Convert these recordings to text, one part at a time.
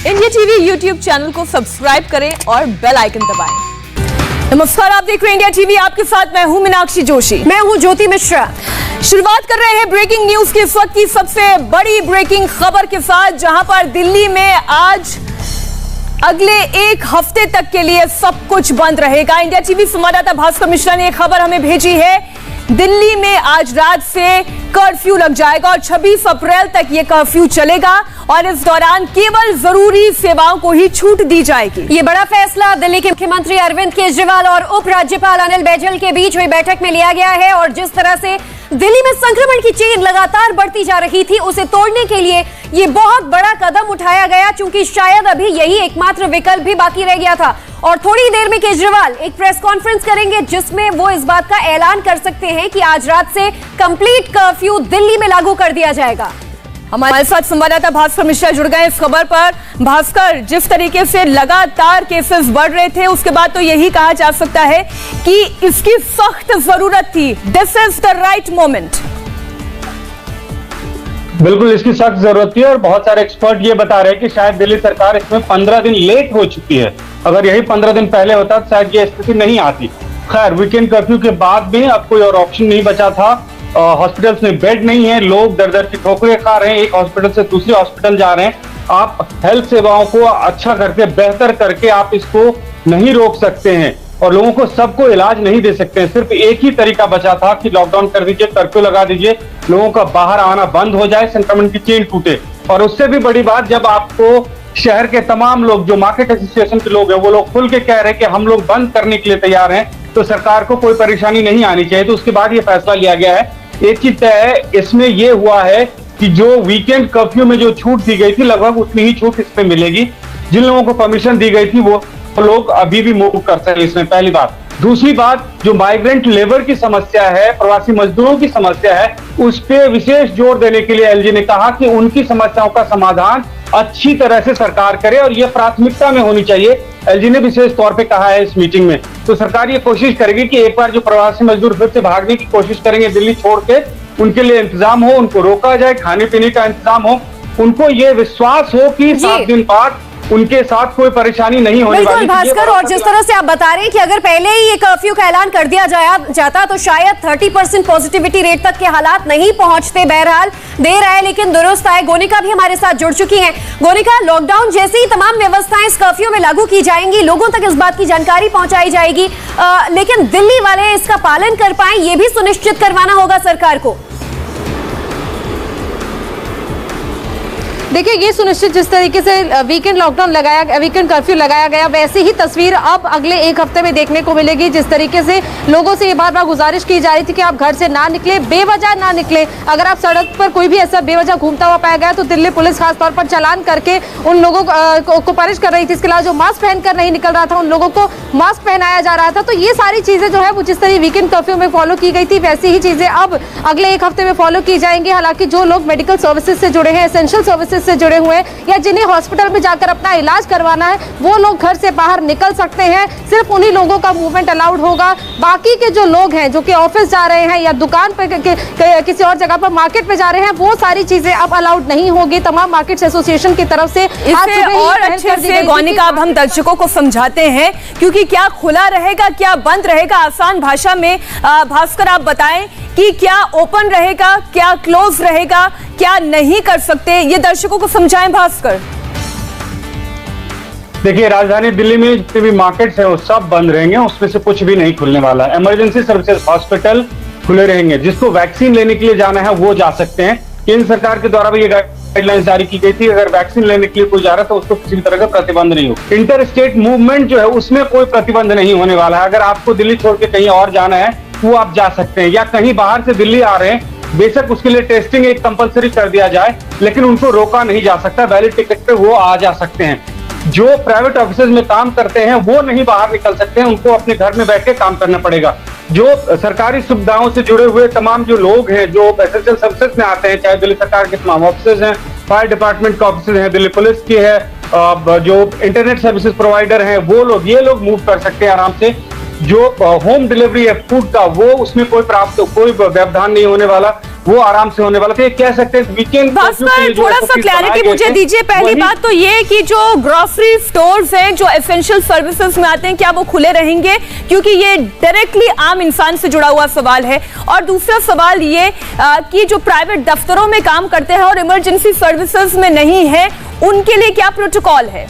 India TV YouTube channel को subscribe करें और बेल आइकन दबाएं। नमस्कार, आप देख रहे हैं इंडिया टीवी। आपके साथ मैं हूं मीनाक्षी जोशी। मैं हूं ज्योति मिश्रा। शुरुआत कर रहे हैं ब्रेकिंग न्यूज की इस वक्त की सबसे बड़ी ब्रेकिंग खबर के साथ, जहां पर दिल्ली में आज अगले एक हफ्ते तक के लिए सब कुछ बंद रहेगा। इंडिया टीवी संवाददाता भास्कर मिश्रा ने एक खबर हमें भेजी है। दिल्ली में आज रात से कर्फ्यू लग जाएगा और 26 अप्रैल तक ये कर्फ्यू चलेगा और इस दौरान केवल जरूरी सेवाओं को ही छूट दी जाएगी। ये बड़ा फैसला दिल्ली के मुख्यमंत्री अरविंद केजरीवाल और उप राज्यपाल अनिल बैजल के बीच हुई बैठक में लिया गया है। और जिस तरह से दिल्ली में संक्रमण की चेन लगातार बढ़ती जा रही थी, उसे तोड़ने के लिए ये बहुत बड़ा कदम उठाया गया, क्योंकि शायद अभी यही एकमात्र विकल्प भी बाकी रह गया था। और थोड़ी देर में केजरीवाल एक प्रेस कॉन्फ्रेंस करेंगे, जिसमें वो इस बात का ऐलान कर सकते हैं कि आज रात से कंप्लीट कर्फ्यू दिल्ली में लागू कर दिया जाएगा। हमारे साथ संवाददाता भास्कर मिश्रा जुड़ गए इस खबर पर। भास्कर, जिस तरीके से लगातार केसेस बढ़ रहे थे, उसके बाद तो यही कहा जा सकता है कि इसकी सख्त जरूरत थी। This is the right moment. बिल्कुल, इसकी सख्त जरूरत थी और बहुत सारे एक्सपर्ट ये बता रहे हैं कि शायद दिल्ली सरकार इसमें 15 दिन लेट हो चुकी है। अगर यही 15 दिन पहले होता तो शायद ये स्थिति नहीं आती। खैर, वीकेंड कर्फ्यू के बाद भी अब कोई और ऑप्शन नहीं बचा था। हॉस्पिटल्स में बेड नहीं है, लोग दर दर की ठोकरें खा रहे हैं, एक हॉस्पिटल से दूसरे हॉस्पिटल जा रहे हैं। आप हेल्थ सेवाओं को अच्छा करके, बेहतर करके आप इसको नहीं रोक सकते हैं और लोगों को सबको इलाज नहीं दे सकते हैं। सिर्फ एक ही तरीका बचा था कि लॉकडाउन कर दीजिए, कर्फ्यू लगा दीजिए, लोगों का बाहर आना बंद हो जाए, संक्रमण की चेन टूटे। और उससे भी बड़ी बात, जब आपको शहर के तमाम लोग, जो मार्केट एसोसिएशन के लोग हैं, वो लोग खुल के कह रहे हैं कि हम लोग बंद करने के लिए तैयार हैं, तो सरकार को कोई परेशानी नहीं आनी चाहिए। तो उसके बाद ये फैसला लिया गया है। एक चीज तय है, इसमें यह हुआ है कि जो वीकेंड कर्फ्यू में जो छूट दी गई थी, लगभग उतनी ही छूट इसमें मिलेगी। जिन लोगों को परमिशन दी गई थी वो लोग अभी भी मूव कर सकते हैं इसमें, पहली बात। दूसरी बात, जो माइग्रेंट लेबर की समस्या है, प्रवासी मजदूरों की समस्या है, उस पर विशेष जोर देने के लिए एलजी ने कहा कि उनकी समस्याओं का समाधान अच्छी तरह से सरकार करे और यह प्राथमिकता में होनी चाहिए। एलजी ने विशेष तौर पे कहा है इस मीटिंग में। तो सरकार ये कोशिश करेगी कि एक बार जो प्रवासी मजदूर फिर से भागने की कोशिश करेंगे दिल्ली छोड़ के, उनके लिए इंतजाम हो, उनको रोका जाए, खाने पीने का इंतजाम हो, उनको ये विश्वास हो कि 7 दिन बाद उनके साथ कोई परेशानी नहीं होने वाली। बिल्कुल भास्कर, और जिस तरह से आप बता रहे हैं कि अगर पहले ही ये कर्फ्यू का ऐलान कर दिया जाता तो शायद 30% पॉजिटिविटी रेट तक के हालात नहीं पहुंचते। बहरहाल देर आए लेकिन दुरुस्त आए। गोनिका भी हमारे साथ जुड़ चुकी हैं। गोनिका, लॉकडाउन जैसी ही तमाम व्यवस्थाएं इस कर्फ्यू में लागू की जाएंगी, लोगों तक इस बात की जानकारी पहुंचाई जाएगी, लेकिन दिल्ली वाले इसका पालन कर पाए, ये भी सुनिश्चित करवाना होगा सरकार को। देखिए, ये सुनिश्चित जिस तरीके से वीकेंड कर्फ्यू लगाया गया, वैसी ही तस्वीर अब अगले एक हफ्ते में देखने को मिलेगी। जिस तरीके से लोगों से ये बार बार गुजारिश की जा रही थी कि आप घर से ना निकले, बेवजह ना निकले। अगर आप सड़क पर कोई भी ऐसा बेवजह घूमता हुआ पाया गया तो दिल्ली पुलिस खासतौर पर चालान करके उन लोगों को पनिश कर रही थी। इसके अलावा जो मास्क पहनकर नहीं निकल रहा था, उन लोगों को मास्क पहनाया जा रहा था। तो ये सारी चीजें जो है वो जिस तरह वीकेंड कर्फ्यू में फॉलो की गई थी, वैसी ही चीजें अब अगले एक हफ्ते में फॉलो की जाएंगी। हालांकि जो लोग मेडिकल सर्विसेज से जुड़े हैं, एसेंशियल सर्विसेज से जुड़े हुए हैं, या जिन्हें हॉस्पिटल में जाकर अपना इलाज करवाना है, वो लोग घर से बाहर निकल सकते हैं। सिर्फ उन्हीं लोगों का मूवमेंट अलाउड होगा। बाकी के जो लोग हैं, जो कि ऑफिस जा रहे हैं या दुकान पे किसी और जगह पर मार्केट पे जा रहे हैं, वो सारी चीजें अब अलाउड नहीं होगी। तमाम मार्केट एसोसिएशन की तरफ से और अच्छे से गोनिका अब हम दर्शकों को समझाते हैं, क्योंकि क्या खुला रहेगा, क्या बंद रहेगा, आसान भाषा में भास्कर आप बताएं कि क्या ओपन रहेगा, क्या क्लोज रहेगा, क्या नहीं कर सकते, ये दर्शकों को समझाएं भास्कर। देखिए, राजधानी दिल्ली में जितने भी मार्केट्स हैं वो सब बंद रहेंगे, उसमें से कुछ भी नहीं खुलने वाला है। इमरजेंसी सर्विसेज, हॉस्पिटल खुले रहेंगे। जिसको वैक्सीन लेने के लिए जाना है वो जा सकते हैं। केंद्र सरकार के द्वारा भी ये गाइडलाइंस जारी की गई थी, अगर वैक्सीन लेने के लिए कोई जा रहा है तो उसको किसी भी तरह का प्रतिबंध नहीं हो। इंटर स्टेट मूवमेंट जो है उसमें कोई प्रतिबंध नहीं होने वाला है। अगर आपको दिल्ली छोड़ के कहीं और जाना है वो आप जा सकते हैं, या कहीं बाहर से दिल्ली आ रहे हैं, बेशक उसके लिए टेस्टिंग एक कंपलसरी कर दिया जाए, लेकिन उनको रोका नहीं जा सकता। वैलिड टिकट पे वो आ जा सकते हैं। जो प्राइवेट ऑफिसेज में काम करते हैं वो नहीं बाहर निकल सकते हैं, उनको अपने घर में बैठ के काम करना पड़ेगा। जो सरकारी सुविधाओं से जुड़े हुए तमाम जो लोग हैं, जो एसेंशियल सर्विसेज में आते हैं, चाहे दिल्ली सरकार के तमाम ऑफिसेज हैं, फायर डिपार्टमेंट के ऑफिसेज हैं, दिल्ली पुलिस की है, जो इंटरनेट सर्विसेज प्रोवाइडर हैं, वो लोग, ये लोग मूव कर सकते हैं आराम से। जो होम डिलीवरी है फूड का, वो उसमें कोई व्यवधान नहीं होने वाला। वो आराम से होने वाला था। ये कह सकते हैं वीकेंड भास्कर, थोड़ा सा क्लैरिटी मुझे दीजिए। पहली बात तो ये कि जो ग्रोसरी स्टोर्स हैं जो एसेंशियल सर्विसेज में आते हैं, क्या वो खुले रहेंगे? क्योंकि ये डायरेक्टली आम इंसान से जुड़ा हुआ सवाल है। और दूसरा सवाल ये कि जो प्राइवेट दफ्तरों में काम करते हैं और इमरजेंसी सर्विसेज में नहीं है, उनके लिए क्या प्रोटोकॉल है?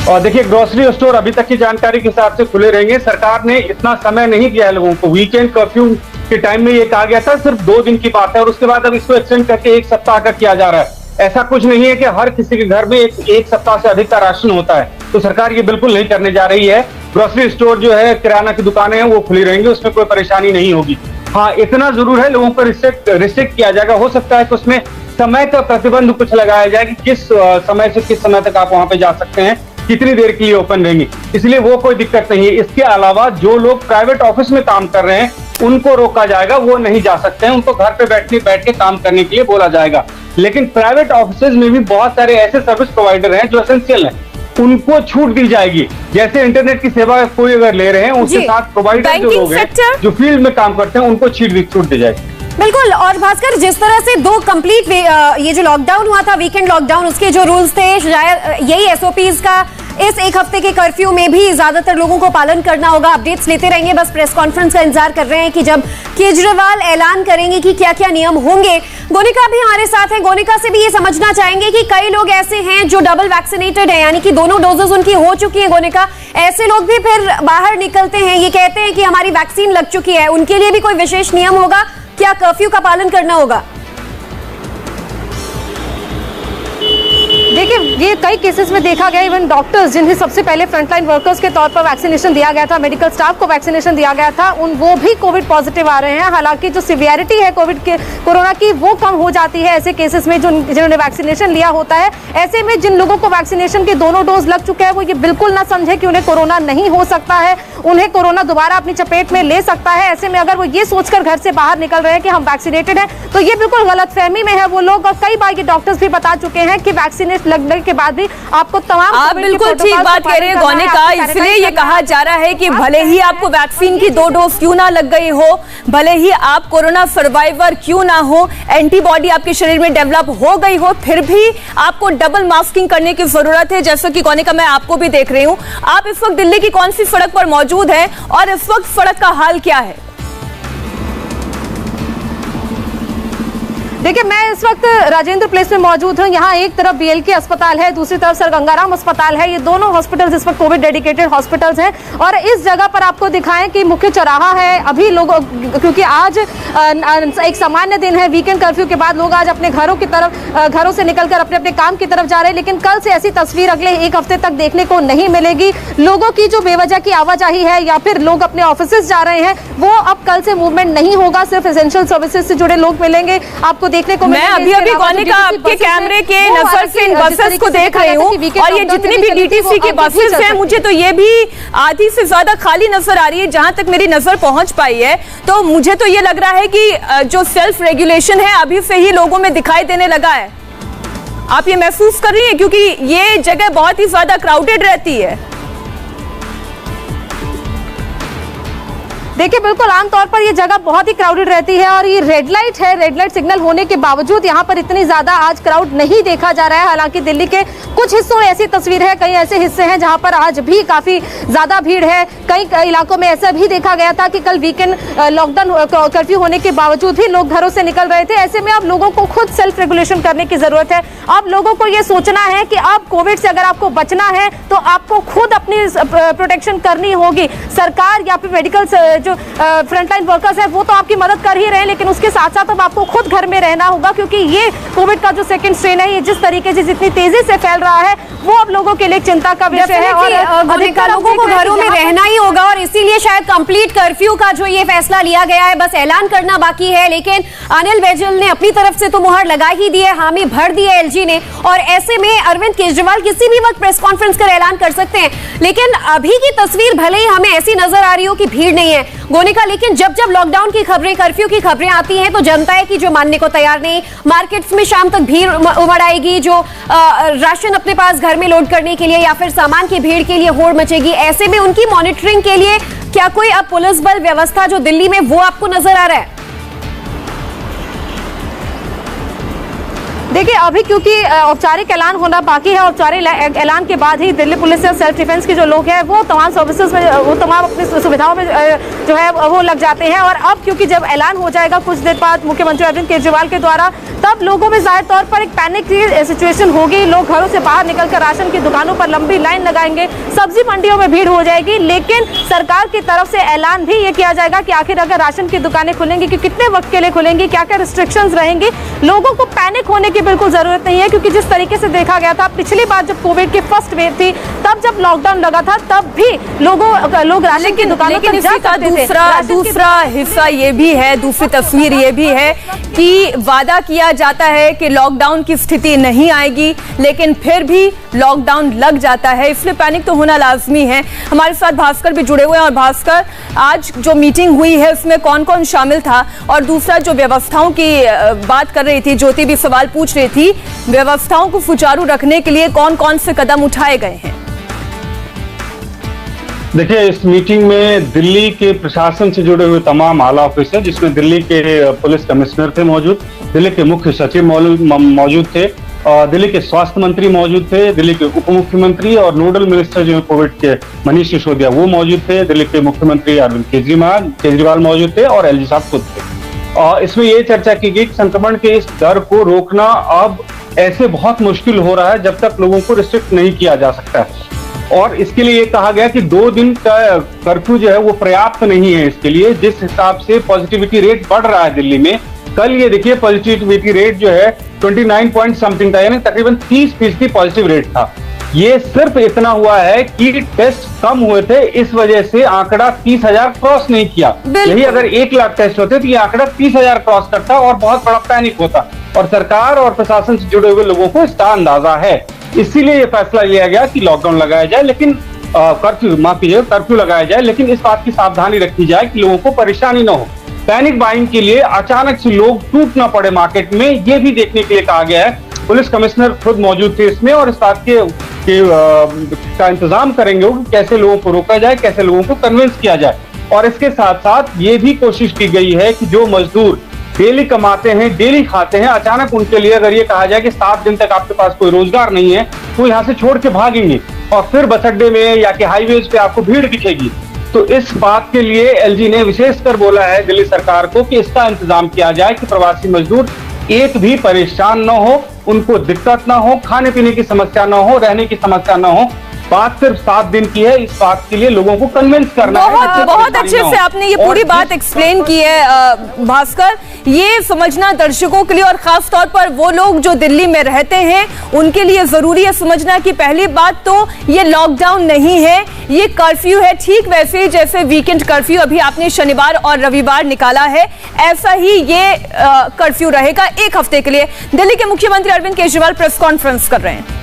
और देखिए, ग्रोसरी स्टोर अभी तक की जानकारी के हिसाब से खुले रहेंगे। सरकार ने इतना समय नहीं दिया है लोगों को। वीकेंड कर्फ्यू के टाइम में ये कहा गया था सिर्फ 2 दिन की बात है, और उसके बाद अब इसको एक्सटेंड करके 1 सप्ताह का किया जा रहा है। ऐसा कुछ नहीं है कि हर किसी के घर में एक सप्ताह से अधिक का राशन होता है, तो सरकार ये बिल्कुल नहीं करने जा रही है। ग्रोसरी स्टोर जो है, किराना की दुकानें हैं, वो खुली रहेंगी, उसमें कोई परेशानी नहीं होगी। हाँ, इतना जरूर है, लोगों को रिस्ट्रिक्ट किया जाएगा। हो सकता है कि उसमें समय का प्रतिबंध कुछ लगाया जाए कि किस समय से किस समय तक आप वहां पे जा सकते हैं, कितनी देर के लिए ओपन रहेंगी, इसलिए वो कोई दिक्कत नहीं है। इसके अलावा जो लोग प्राइवेट ऑफिस में काम कर रहे हैं उनको रोका जाएगा, वो नहीं जा सकते हैं, उनको घर पे बैठ के काम करने के लिए बोला जाएगा। लेकिन प्राइवेट ऑफिस में भी बहुत सारे ऐसे सर्विस प्रोवाइडर हैं जो एसेंशियल हैं, उनको छूट दी जाएगी। जैसे इंटरनेट की सेवा कोई अगर ले रहे हैं, उसके साथ प्रोवाइडर जो लोग हैं जो फील्ड में काम करते हैं, उनको छूट दी जाएगी। बिल्कुल। और भास्कर, जिस तरह से 2 कंप्लीट ये जो लॉकडाउन हुआ था, वीकेंड लॉकडाउन, उसके जो रूल्स थे, शायद यही एसओपीज का इस 1 हफ्ते के कर्फ्यू में भी ज्यादातर लोगों को पालन करना होगा। अपडेट्स लेते रहेंगे, बस प्रेस कॉन्फ्रेंस का इंतजार कर रहे हैं कि जब केजरीवाल ऐलान करेंगे कि क्या क्या नियम होंगे। गोनिका भी हमारे साथ है। गोनिका से भी ये समझना चाहेंगे कि कई लोग ऐसे हैं जो डबल वैक्सीनेटेड हैं, यानी कि दोनों डोजेस उनकी हो चुकी है। गोनिका, ऐसे लोग भी फिर बाहर निकलते हैं, ये कहते हैं कि हमारी वैक्सीन लग चुकी है, उनके लिए भी कोई विशेष नियम होगा? क्या कर्फ्यू का पालन करना होगा? देखिए, ये कई केसेस में देखा गया, इवन डॉक्टर्स जिन्हें सबसे पहले फ्रंटलाइन वर्कर्स के तौर पर वैक्सीनेशन दिया गया था, मेडिकल स्टाफ को वैक्सीनेशन दिया गया था, वो भी कोविड पॉजिटिव आ रहे हैं। हालांकि जो सिवियरिटी है कोरोना की, वो कम हो जाती है ऐसे केसेस में जिन्होंने वैक्सीनेशन लिया होता है। ऐसे में जिन लोगों को वैक्सीनेशन के दोनों डोज लग चुके हैं, वो ये बिल्कुल ना समझे कि उन्हें कोरोना नहीं हो सकता है, उन्हें कोरोना दोबारा अपनी चपेट में ले सकता है। ऐसे में अगर वो ये सोचकर घर से बाहर निकल रहे हैं कि हम वैक्सीनेटेड हैं, तो ये बिल्कुल गलतफहमी में है वो लोग। और कई बार ये डॉक्टर्स भी बता चुके हैं कि वैक्सीनेट लगने के बाद भी आपको तमाम, आप बिल्कुल ठीक बात कह रहे हैं गोनिका। इसलिए ये कहा जा रहा है कि भले ही आपको वैक्सीन की 2 डोज क्यों ना लग गई हो, भले ही आप कोरोना सर्वाइवर क्यों ना हो, एंटीबॉडी आपके शरीर में डेवलप हो गई हो, फिर भी आपको डबल मास्किंग करने की जरूरत है। जैसा कि गोनिका, मैं आपको भी देख रही हूं, आप इस वक्त दिल्ली की कौन सी सड़क पर मौजूद हैं और इस वक्त सड़क का हाल क्या है? देखिए, मैं इस वक्त राजेंद्र प्लेस में मौजूद हूँ। यहाँ एक तरफ बीएलके अस्पताल है, दूसरी तरफ सर गंगाराम अस्पताल है। ये दोनों हॉस्पिटल्स इस वक्त कोविड डेडिकेटेड हॉस्पिटल्स हैं। और इस जगह पर आपको दिखाएं कि मुख्य चौराहा है। अभी लोग, क्योंकि आज एक सामान्य दिन है, वीकेंड कर्फ्यू के बाद लोग आज अपने घरों से निकलकर अपने अपने काम की तरफ जा रहे हैं। लेकिन कल से ऐसी तस्वीर अगले 1 हफ्ते तक देखने को नहीं मिलेगी। लोगों की जो बेवजह की आवाजाही है या फिर लोग अपने ऑफिस जा रहे हैं, वो अब कल से मूवमेंट नहीं होगा। सिर्फ एसेंशियल सर्विसेज से जुड़े लोग मिलेंगे आपको देखने को। मैं अभी गोनिका आपके कैमरे के नजर से इन बसेस को देख रही हूँ, और ये जितनी भी डीटीसी की बसेस हैं, मुझे तो ये भी आधी से ज्यादा खाली नजर आ रही है। जहां तक मेरी नजर पहुंच पाई है, तो मुझे तो ये लग रहा है कि जो सेल्फ रेगुलेशन है अभी से ही लोगों में दिखाई देने लगा है। आप ये महसूस कर रही हैं? क्योंकि ये जगह बहुत ही ज्यादा क्राउडेड रहती है। देखिए, बिल्कुल आमतौर पर ये जगह बहुत ही क्राउडेड रहती है। और ये रेड लाइट है, रेड लाइट सिग्नल होने के बावजूद यहाँ पर इतनी ज्यादा आज क्राउड नहीं देखा जा रहा है। हालांकि दिल्ली के कुछ हिस्सों में ऐसी तस्वीर है, कई ऐसे हिस्से हैं जहाँ पर आज भी काफी ज्यादा भीड़ है। कई इलाकों में ऐसा भी देखा गया था कि कल वीकेंड लॉकडाउन कर्फ्यू होने के बावजूद भी लोग घरों से निकल रहे थे। ऐसे में अब लोगों को खुद सेल्फ रेगुलेशन करने की जरूरत है। अब लोगों को ये सोचना है कि अब कोविड से अगर आपको बचना है तो आपको खुद अपनी प्रोटेक्शन करनी होगी। सरकार या फिर मेडिकल जो फ्रंटलाइन वर्कर्स है वो तो आपकी मदद कर ही रहे हैं, लेकिन उसके साथ साथ अब आपको खुद घर में रहना होगा, क्योंकि ये कोविड का जो सेकंड स्ट्रेन है, ये जिस तरीके से जितनी तेजी से फैल रहा है, वो अब लोगों के लिए चिंता का विषय है। और अधिकतर लोगों को घरों में रहना ही होगा, और इसीलिए शायद कंप्लीट कर्फ्यू का जो ये फैसला लिया गया है, बस ऐलान करना बाकी है। लेकिन अनिल बैजल ने अपनी तरफ से तो मुहर लगा ही दी है, हामी भर दी है एलजी ने। और ऐसे में अरविंद केजरीवाल किसी भी वक्त प्रेस कॉन्फ्रेंस कर ऐलान कर सकते हैं। लेकिन अभी की तस्वीर भले ही हमें ऐसी नजर आ रही हो कि भीड़ नहीं है गोनिका, लेकिन जब जब लॉकडाउन की खबरें, कर्फ्यू की खबरें आती हैं, तो जनता है कि जो मानने को तैयार नहीं। मार्केट्स में शाम तक भीड़ उमड़ आएगी, जो राशन अपने पास घर में लोड करने के लिए या फिर सामान की भीड़ के लिए होड़ मचेगी। ऐसे में उनकी मॉनिटरिंग के लिए क्या कोई अब पुलिस बल व्यवस्था जो दिल्ली में, वो आपको नजर आ रहा है? देखिए अभी क्योंकि औपचारिक ऐलान होना बाकी है, औपचारिक ऐलान के बाद ही दिल्ली पुलिस या सेल्फ डिफेंस के जो लोग हैं वो तमाम सर्विसेज में, वो तमाम अपनी सुविधाओं में जो है वो लग जाते हैं। और अब क्योंकि जब ऐलान हो जाएगा कुछ देर बाद मुख्यमंत्री अरविंद केजरीवाल के द्वारा, तब लोगों में जाहिर तौर पर एक पैनिक की सिचुएशन होगी। लोग घरों से बाहर निकलकर राशन की दुकानों पर लंबी लाइन लगाएंगे, सब्जी मंडियों में भीड़ हो जाएगी। लेकिन सरकार की तरफ से ऐलान भी ये किया जाएगा कि आखिर अगर राशन की दुकानें खुलेंगी कि कितने वक्त के लिए खुलेंगी, क्या क्या रिस्ट्रिक्शंस रहेंगे। लोगों को पैनिक होने की बिल्कुल जरूरत नहीं है, क्योंकि जिस तरीके से देखा गया था पिछली बार जब कोविड की फर्स्ट वेव थी, तब जब लॉकडाउन लगा था, तब भी लोग राशन की दुकानों पर जा सकते थे। दूसरा हिस्सा ये भी है, दूसरी तस्वीर ये भी है कि वादा किया जाता है कि लॉकडाउन की स्थिति नहीं आएगी, लेकिन फिर भी लॉकडाउन लग जाता है, इसलिए पैनिक तो होना लाजमी है। हमारे साथ भास्कर भी जुड़े हुए हैं। और भास्कर, आज जो मीटिंग हुई है उसमें कौन कौन शामिल था, और दूसरा जो व्यवस्थाओं की बात कर रही थी, ज्योति भी सवाल पूछ रही थी, व्यवस्थाओं को सुचारू रखने के लिए कौन कौन से कदम उठाए गए हैं? देखिए, इस मीटिंग में दिल्ली के प्रशासन से जुड़े हुए तमाम आला ऑफिसर, जिसमें दिल्ली के पुलिस कमिश्नर थे मौजूद, दिल्ली के मुख्य सचिव मौजूद थे, दिल्ली के स्वास्थ्य मंत्री मौजूद थे, दिल्ली के उप मुख्यमंत्री और नोडल मिनिस्टर जो कोविड के मनीष सिसोदिया वो मौजूद थे, दिल्ली के मुख्यमंत्री अरविंद केजरीवाल मौजूद थे और एलजी साहब खुद थे। इसमें ये चर्चा की गई कि संक्रमण के इस दर को रोकना अब ऐसे बहुत मुश्किल हो रहा है जब तक लोगों को रिस्ट्रिक्ट नहीं किया जा सकता, और इसके लिए ये कहा गया कि 2 दिन का कर्फ्यू जो है वो पर्याप्त नहीं है इसके लिए। जिस हिसाब से पॉजिटिविटी रेट बढ़ रहा है दिल्ली में, कल ये देखिए पॉजिटिविटी रेट जो है 29 पॉइंट समथिंग था, यानी तकरीबन 30% पॉजिटिव रेट था। ये सिर्फ इतना हुआ है कि टेस्ट कम हुए थे, इस वजह से आंकड़ा 30,000 क्रॉस नहीं किया। यही अगर 1 लाख टेस्ट होते तो ये आंकड़ा 30,000 क्रॉस करता और बहुत बड़ा पैनिक होता, और सरकार और प्रशासन से जुड़े हुए लोगों को इसका अंदाजा है। इसीलिए ये फैसला लिया गया कि लॉकडाउन लगाया जाए, लेकिन कर्फ्यू लगाया जाए, लेकिन इस बात की सावधानी रखी जाए कि लोगों को परेशानी न हो। पैनिक बाइंग के लिए अचानक से लोग टूट ना पड़े मार्केट में, ये भी देखने के लिए कहा गया है। पुलिस कमिश्नर खुद मौजूद थे इसमें, और इस बात का इंतजाम करेंगे कि कैसे लोगों को रोका जाए, कैसे लोगों को कन्विंस किया जाए। और इसके साथ साथ ये भी कोशिश की गई है कि जो मजदूर डेली कमाते हैं, डेली खाते हैं, अचानक उनके लिए अगर ये कहा जाए कि 7 दिन तक आपके पास कोई रोजगार नहीं है, तो यहाँ से छोड़ के भागेंगे और फिर बस अड्डे में या कि हाईवेज पे आपको भीड़ दिखेगी। तो इस बात के लिए एलजी ने विशेषकर बोला है दिल्ली सरकार को कि इसका इंतजाम किया जाए कि प्रवासी मजदूर एक भी परेशान न हो, उनको दिक्कत ना हो, खाने पीने की समस्या ना हो, रहने की समस्या ना हो। बात सिर्फ 7 दिन की है, इस बात के लिए लोगों को कन्विंस करना है। बहुत अच्छे से आपने ये पूरी बात एक्सप्लेन की है भास्कर। ये समझना दर्शकों के लिए और खास तौर पर वो लोग जो दिल्ली में रहते हैं उनके लिए जरूरी है समझना कि पहली बात तो ये लॉकडाउन नहीं है, ये कर्फ्यू है। ठीक वैसे जैसे वीकेंड कर्फ्यू अभी आपने शनिवार और रविवार निकाला है, ऐसा ही ये कर्फ्यू रहेगा 1 हफ्ते के लिए। दिल्ली के मुख्यमंत्री अरविंद केजरीवाल प्रेस कॉन्फ्रेंस कर रहे हैं।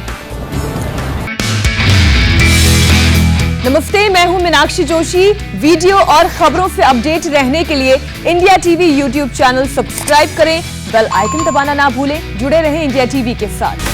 नमस्ते, मैं हूं मीनाक्षी जोशी। वीडियो और खबरों से अपडेट रहने के लिए India TV YouTube channel subscribe करें, बेल आइकन दबाना ना भूलें। जुड़े रहें इंडिया टीवी के साथ।